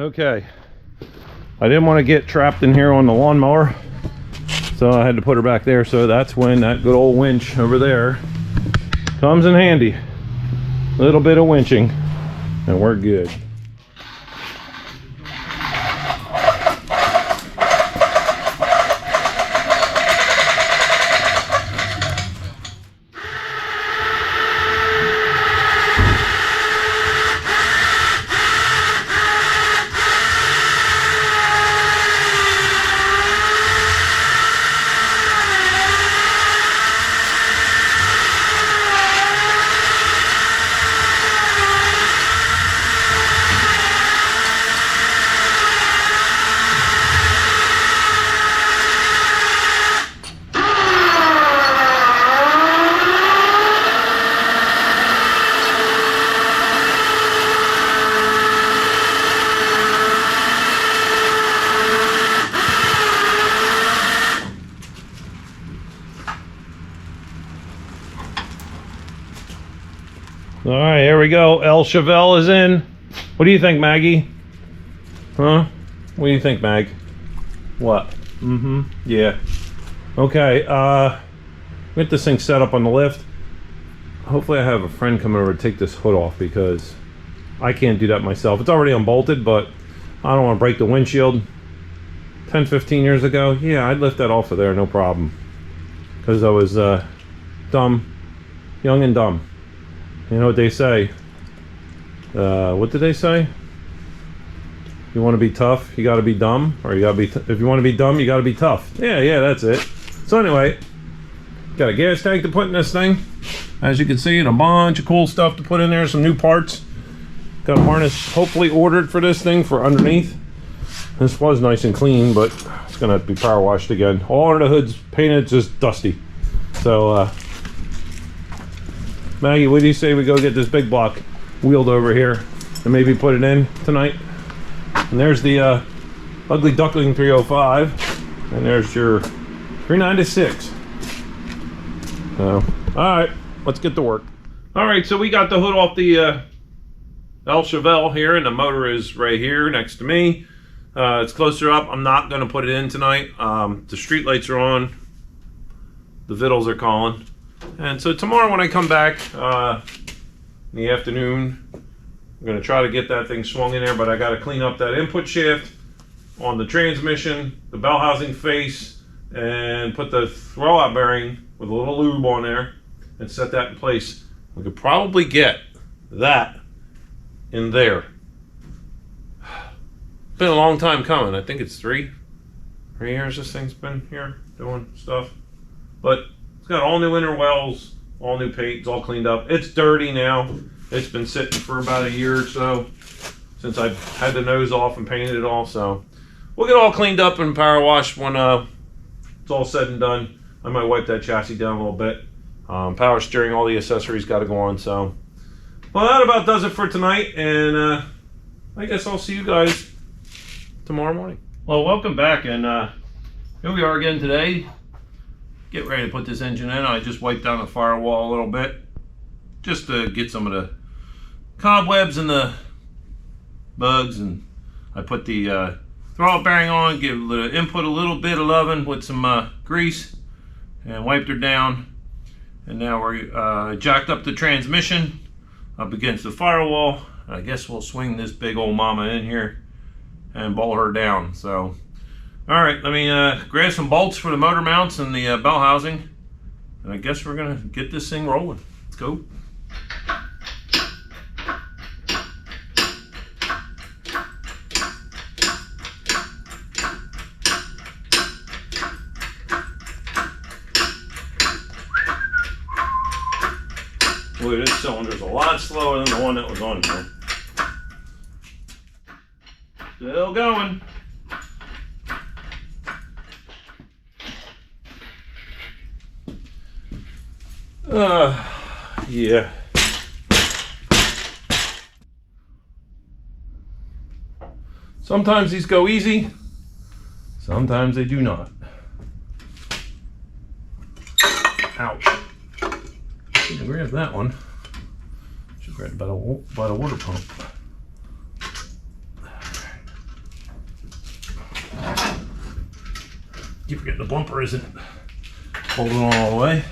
Okay, I didn't want to get trapped in here on the lawnmower, so I had to put her back there. So that's when that good old winch over there comes in handy. A little bit of winching and we're good. All right, here we go. Chevelle is in. What do you think, Maggie? Huh? What do you think, Mag? What? Mm-hmm. Yeah. Okay, get this thing set up on the lift. Hopefully I have a friend come over to take this hood off because I can't do that myself. It's already unbolted, but I don't want to break the windshield. 10, 15 years ago, yeah, I'd lift that off of there, no problem. Because I was dumb, young and dumb. You know what they say? What did they say? You want to be tough, you got to be dumb, or you got to be. If you want to be dumb, you got to be tough. Yeah, that's it. So anyway, got a gas tank to put in this thing. As you can see, and a bunch of cool stuff to put in there. Some new parts. Got a harness hopefully ordered for this thing for underneath. This was nice and clean, but it's gonna have to be power washed again. All under the hood's painted, just dusty. So. Maggie, what do you say we go get this big block wheeled over here and maybe put it in tonight? And there's the Ugly Duckling 305, and there's your 396. So, all right, let's get to work. All right, so we got the hood off the Chevelle here, and the motor is right here next to me. It's closer up. I'm not going to put it in tonight. The street lights are on. The vittles are calling. And so tomorrow when I come back in the afternoon, I'm going to try to get that thing swung in there, but I got to clean up that input shaft on the transmission, the bell housing face, and put the throwout bearing with a little lube on there and set that in place. We could probably get that in there. It's been a long time coming. I think it's 3 years this thing's been here doing stuff. But it's got all new inner wells, all new paint, it's all cleaned up. It's dirty now. It's been sitting for about a year or so since I've had the nose off and painted it all. So we'll get all cleaned up and power washed when it's all said and done. I might wipe that chassis down a little bit. Power steering, all the accessories got to go on. So, well, that about does it for tonight. And I guess I'll see you guys tomorrow morning. Well, welcome back. And here we are again today. Get ready to put this engine in. I just wiped down the firewall a little bit just to get some of the cobwebs and the bugs, and I put the throttle bearing on, give the input a little bit of loving with some grease, and wiped her down. And now we're jacked up the transmission up against the firewall. I guess we'll swing this big old mama in here and bolt her down. So all right, let me grab some bolts for the motor mounts and the bell housing, and I guess we're gonna get this thing rolling. Let's go. Boy, this cylinder's a lot slower than the one that was on here. Still going. Yeah. Sometimes these go easy, sometimes they do not. Ouch. Should grab that one. Should grab by the water pump. Keep forgetting the bumper isn't holding on all the way.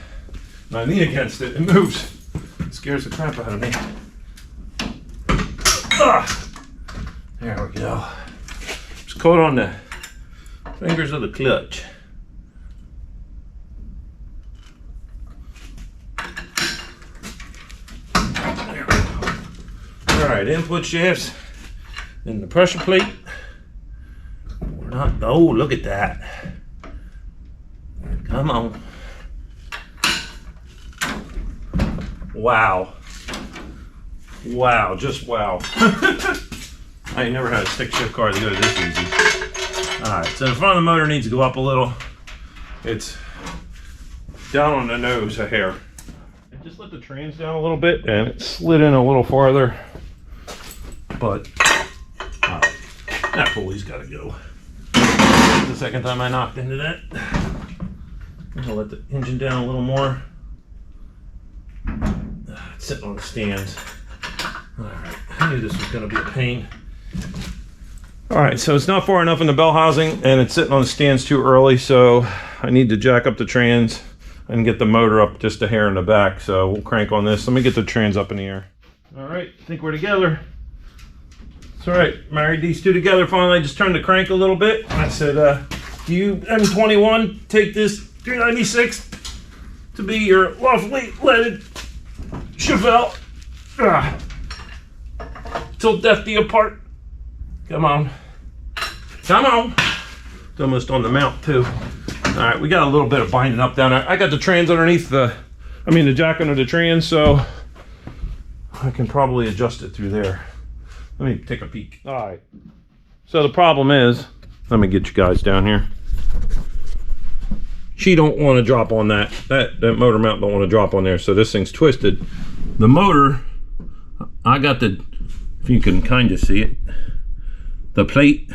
And I lean against it, it moves. It scares the crap out of me. Ah, there we go. Just caught on the fingers of the clutch. There we go. All right, input shafts and the pressure plate. We're not, oh, look at that. Come on. Wow. Wow, just wow. I ain't never had a stick shift car that goes this easy. Alright, so the front of the motor needs to go up a little. It's down on the nose a hair. I just let the trans down a little bit and it slid in a little farther. But that pulley's gotta go. The second time I knocked into that. I'm gonna let the engine down a little more. It's sitting on the stands. Alright, I knew this was gonna be a pain. Alright, so it's not far enough in the bell housing and it's sitting on the stands too early, so I need to jack up the trans and get the motor up just a hair in the back. So we'll crank on this. Let me get the trans up in the air. Alright, I think we're together. It's alright, married these two together finally. I just turned the crank a little bit. I said, do you M21 take this 396 to be your lawfully leaded Chevelle? Till death do you part. Come on. Come on. It's almost on the mount too. Alright, we got a little bit of binding up down there. I got the trans underneath the jack under the trans, so I can probably adjust it through there. Let me take a peek. Alright. So the problem is, let me get you guys down here. She don't want to drop on that motor mount don't want to drop on there, so this thing's twisted. The motor, I got the, if you can kind of see it, the plate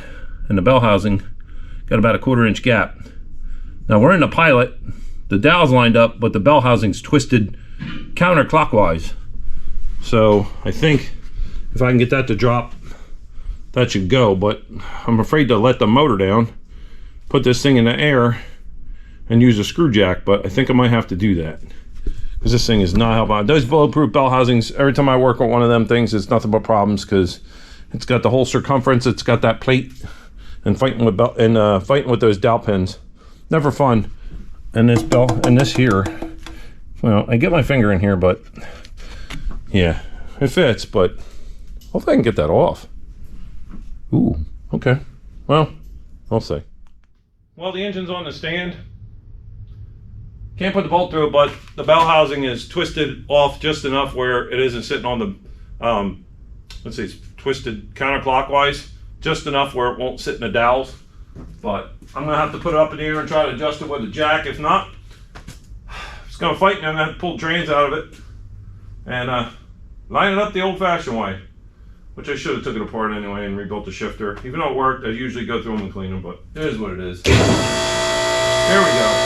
and the bell housing got about a 1/4 inch gap. Now we're in the pilot, the dowel's lined up, but the bell housing's twisted counterclockwise. So I think if I can get that to drop, that should go, but I'm afraid to let the motor down, put this thing in the air, and use a screw jack, but I think I might have to do that because this thing is not helping. Those bulletproof bell housings, every time I work on one of them things, it's nothing but problems because it's got the whole circumference, it's got that plate, and fighting with fighting with those dowel pins, never fun. And this bell and this here, well, I get my finger in here, but yeah, it fits, but hopefully I can get that off. Ooh, okay. Well, I'll see. Well, the engine's on the stand. Can't put the bolt through it, but the bell housing is twisted off just enough where it isn't sitting on the, let's see, it's twisted counterclockwise, just enough where it won't sit in the dowels. But I'm gonna have to put it up in the air and try to adjust it with a jack. If not, it's gonna fight and I'm gonna have to pull the trains out of it and line it up the old-fashioned way, which I should have took it apart anyway and rebuilt the shifter. Even though it worked, I usually go through them and clean them, but it is what it is. There we go.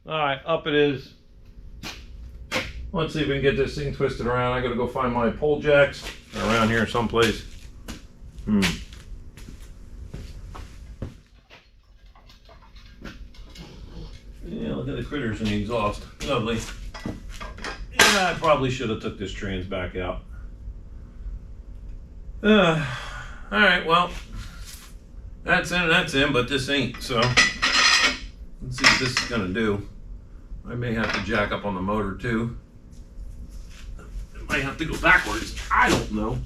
Alright, up it is. Let's see if we can get this thing twisted around. I gotta go find my pole jacks. They're around here someplace. Yeah, look at the critters in the exhaust. Lovely. Yeah, I probably should have took this trans back out. Alright, well, that's in, but this ain't, so let's see what this is gonna do. I may have to jack up on the motor too. It might have to go backwards. I don't know.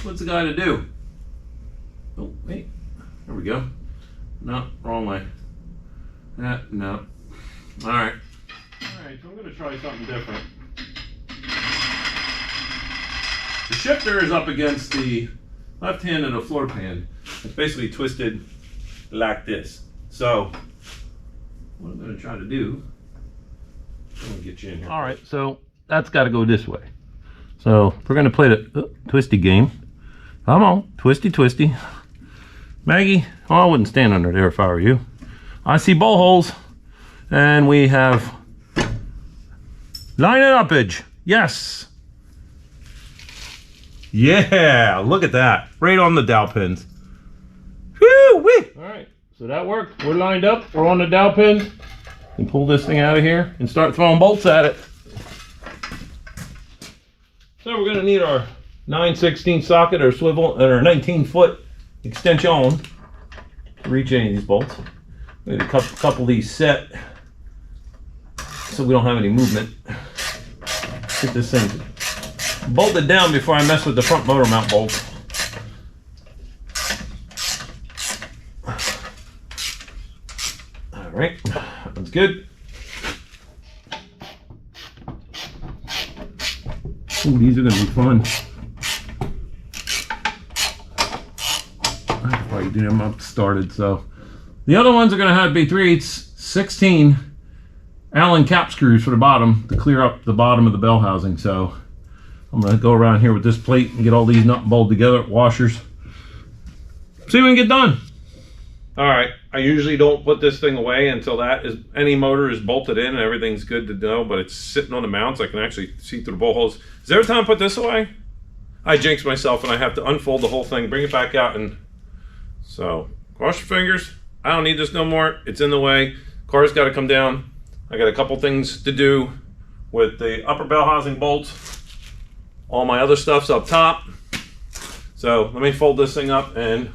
What's the guy to do? Oh, wait. There we go. No, wrong way. No. Alright. Alright, so I'm going to try something different. The shifter is up against the left hand of the floor pan. It's basically twisted like this. So, what I'm going to try to do, I'm going to get you in here. Alright, so that's got to go this way. So, we're going to play the twisty game. Come on, twisty. Maggie, oh, I wouldn't stand under there if I were you. I see bowl holes, and we have Line it up, Edge. Yes. Yeah, look at that. Right on the dowel pins. Woo-wee. All right, so that worked. We're lined up. We're on the dowel pins. And pull this thing out of here and start throwing bolts at it. So we're gonna need our 9/16 socket or swivel and our 19-foot extension to reach any of these bolts. We need a couple of these set so we don't have any movement. Get this thing bolted down before I mess with the front motor mount bolt. All right, that's good. Ooh, these are gonna be fun. I could probably do them up started, so. The other ones are gonna have to be 3/8 16 Allen cap screws for the bottom to clear up the bottom of the bell housing. So I'm gonna go around here with this plate and get all these nut and bolt together, washers. See what we can get done. All right, I usually don't put this thing away until any motor is bolted in and everything's good to go, but it's sitting on the mounts. I can actually see through the bolt holes. Is there a time to put this away? I jinx myself and I have to unfold the whole thing, bring it back out, and so cross your fingers. I don't need this no more. It's in the way. Car's got to come down. I got a couple things to do with the upper bell housing bolts. All my other stuff's up top. So let me fold this thing up and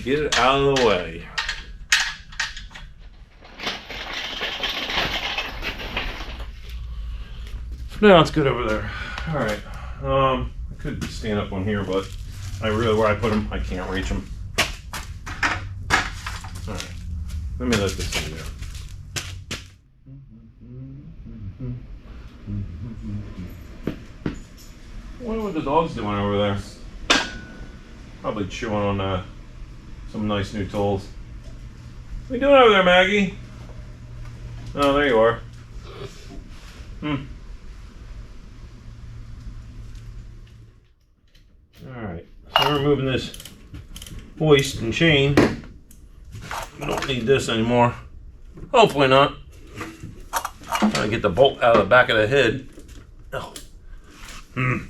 get it out of the way. Now it's good over there. All right. I could stand up on here, but where I put them, I can't reach them. All right. Let me let this thing down. What are the dogs doing over there? Probably chewing on some nice new tools. What are you doing over there, Maggie? Oh, there you are. Alright, so we're removing this hoist and chain. We don't need this anymore. Hopefully not. Trying to get the bolt out of the back of the head. Oh. You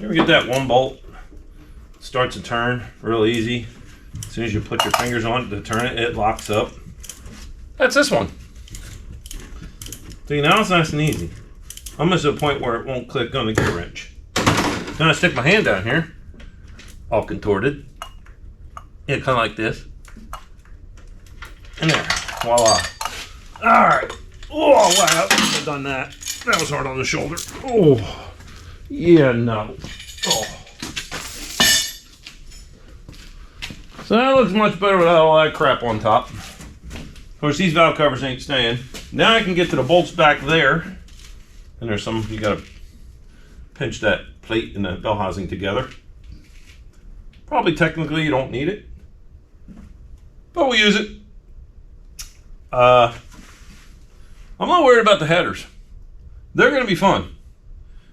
ever get that one bolt? It starts to turn real easy. As soon as you put your fingers on it to turn it, it locks up. That's this one. See, now it's nice and easy. Almost to the point where it won't click on the gear wrench. Then I stick my hand down here, all contorted. Yeah, kind of like this. And there, voila. All right. Oh, wow, I've done that. That was hard on the shoulder. Oh, yeah, no. Oh. So that looks much better without all that crap on top. Of course, these valve covers ain't staying. Now I can get to the bolts back there. And there's some, you gotta pinch that plate and the bell housing together. Probably technically you don't need it, but we'll use it. I'm not worried about the headers. They're gonna be fun.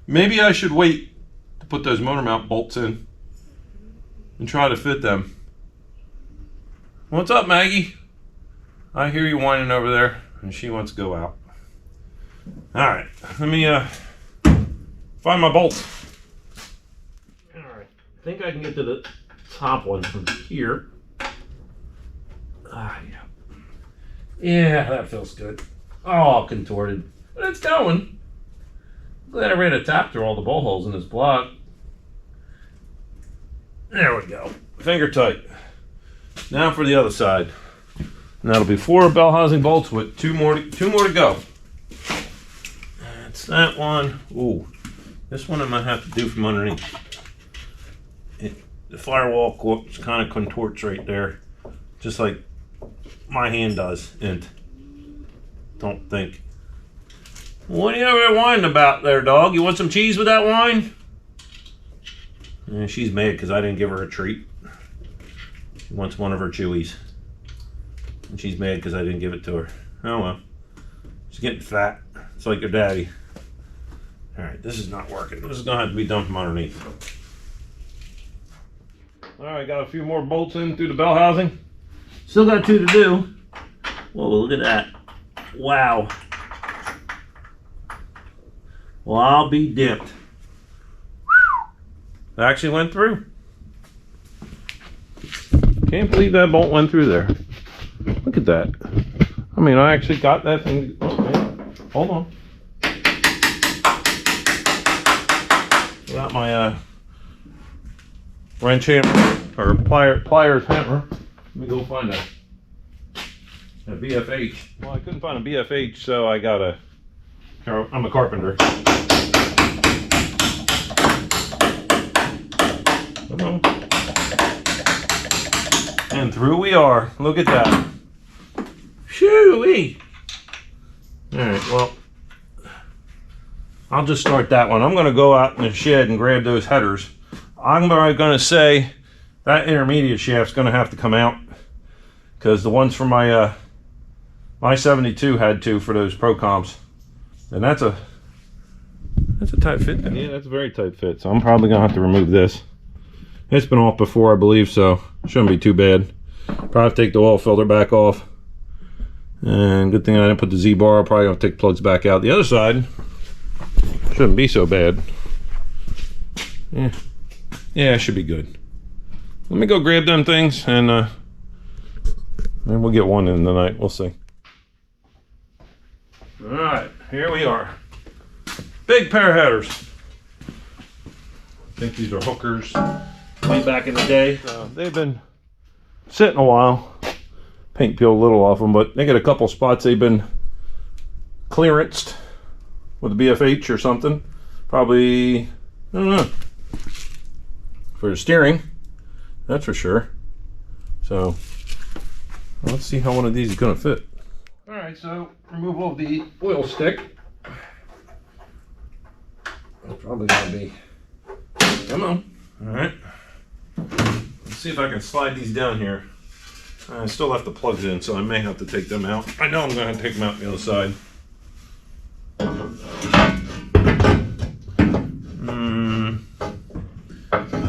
Maybe I should wait to put those motor mount bolts in and try to fit them. What's up, Maggie? I hear you whining over there and she wants to go out. All right, let me find my bolts. All right, I think I can get to the top one from here. Yeah. Yeah, that feels good. Oh, contorted, but it's going. Glad I ran a tap through all the bolt holes in this block. There we go, finger tight. Now for the other side. And that'll be 4 bell housing bolts with two more to go. That's that one. Ooh, this one I might have to do from underneath. The firewall kind of contorts right there, just like my hand does. And don't think. What are you ever whining about there, dog? You want some cheese with that wine? Yeah, she's mad because I didn't give her a treat. She wants one of her chewies. And she's mad because I didn't give it to her. Oh well. She's getting fat. It's like your daddy. Alright, this is not working. This is going to have to be done from underneath. Alright, got a few more bolts in through the bell housing. Still got 2 to do. Whoa, look at that. Wow. Well, I'll be dipped. It actually went through. Can't believe that bolt went through there. Look at that. I mean, I actually got that thing. Okay. Hold on. Got my wrench hammer, or pliers hammer. Let me go find a BFH. Well, I couldn't find a BFH, so I got I'm a carpenter. Come on. And through we are. Look at that. Shoo-wee. Alright, well, I'll just start that one. I'm going to go out in the shed and grab those headers. I'm going to say that intermediate shaft's going to have to come out, because the ones from my my 72 had to for those Pro Comps. And that's a tight fit then. Yeah, that's a very tight fit. So I'm probably going to have to remove this. It's been off before, I believe, so shouldn't be too bad. Probably have to take the oil filter back off. And good thing I didn't put the Z-bar. I'll probably going to take the plugs back out. The other side shouldn't be so bad. Yeah, it should be good. Let me go grab them things, and then we'll get one in tonight. We'll see. All right, here we are. Big pair of headers. I think these are hookers way back in the day. They've been sitting a while. Paint peeled a little off them, but they got a couple spots they've been clearanced with a BFH or something. Probably, I don't know, for the steering, that's for sure. So let's see how one of these is going to fit. All right, so removal of the oil stick. It's probably going to be, come on. All right, let's see if I can slide these down here. I still have the plugs in, so I may have to take them out. I know I'm going to take them out on the other side.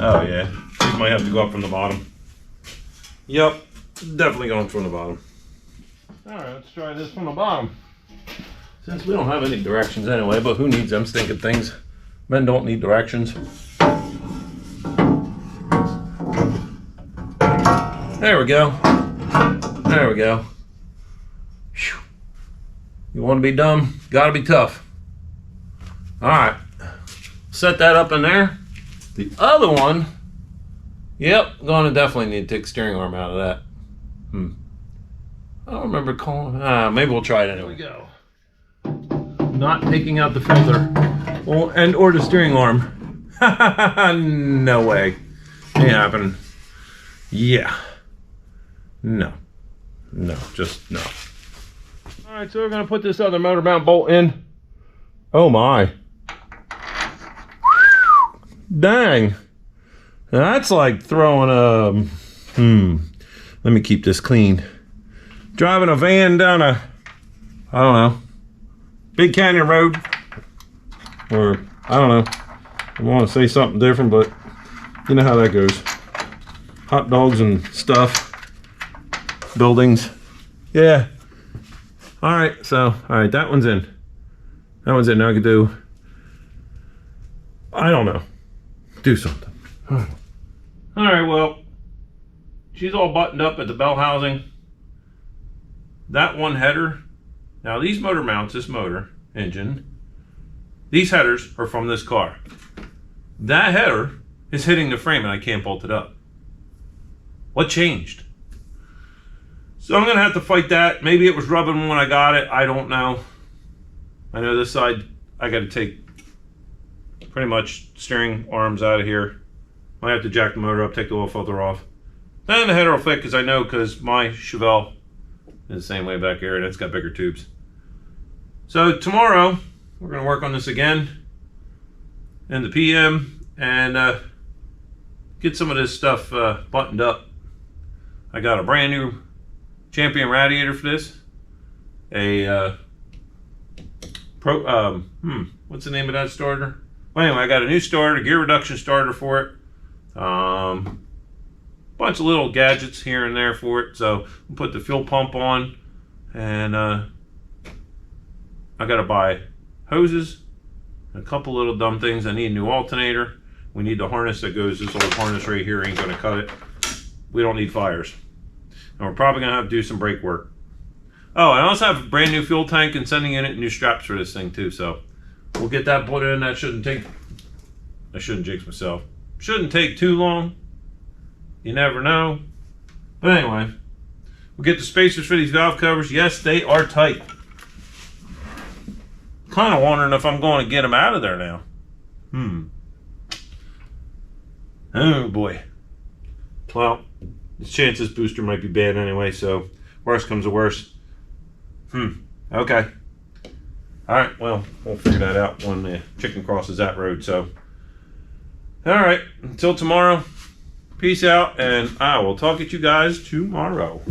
Oh yeah, these might have to go up from the bottom. Yep, definitely going from the bottom. Alright, let's try this from the bottom. Since we don't have any directions anyway, but who needs them stinking things? Men don't need directions. There we go. There we go. Whew. You want to be dumb? Gotta be tough. Alright. Set that up in there. The other one, yep, gonna definitely need to take the steering arm out of that. I don't remember calling. Maybe we'll try it anyway. There we go. Not taking out the filter, or the steering arm. No way. Ain't happening. Yeah. No. No, just no. All right, so we're gonna put this other motor mount bolt in. Oh my. Dang. That's like throwing a, let me keep this clean. Driving a van down I don't know, Big Canyon Road. Or, I don't know. I want to say something different, but you know how that goes. Hot dogs and stuff. Buildings. Yeah. Alright, so, alright, that one's in. That one's in. Now I can do, I don't know. Do something. Alright, well, she's all buttoned up at the bell housing. That one header, now these motor mounts, this motor engine, these headers are from this car. That header is hitting the frame and I can't bolt it up. What changed? So I'm gonna have to fight that. Maybe it was rubbing when I got it, I don't know. I know this side, I gotta take pretty much steering arms out of here. Might have to jack the motor up, take the oil filter off. Then the header will fit, because I know, because my Chevelle is the same way back here and it's got bigger tubes. So tomorrow, we're gonna work on this again in the PM and get some of this stuff buttoned up. I got a brand new Champion radiator for this. A what's the name of that starter? Well, anyway, I got a new starter, gear reduction starter for it. Bunch of little gadgets here and there for it. So we'll put the fuel pump on, and I gotta buy hoses A couple little dumb things. I need a new alternator. We need the harness that goes, this old harness right here ain't gonna cut it. We don't need fires. And we're probably gonna have to do some brake work. Oh, I also have a brand new fuel tank and sending in it new straps for this thing too, so we'll get that put in. That shouldn't take, I shouldn't jinx myself. Shouldn't take too long. You never know. But anyway, we'll get the spacers for these valve covers. Yes, they are tight. Kind of wondering if I'm going to get them out of there now. Oh boy. Well, the chances booster might be bad anyway, so worst comes to worst. Okay. Alright, well, we'll figure that out when the chicken crosses that road, so. Alright, until tomorrow, peace out, and I will talk at you guys tomorrow.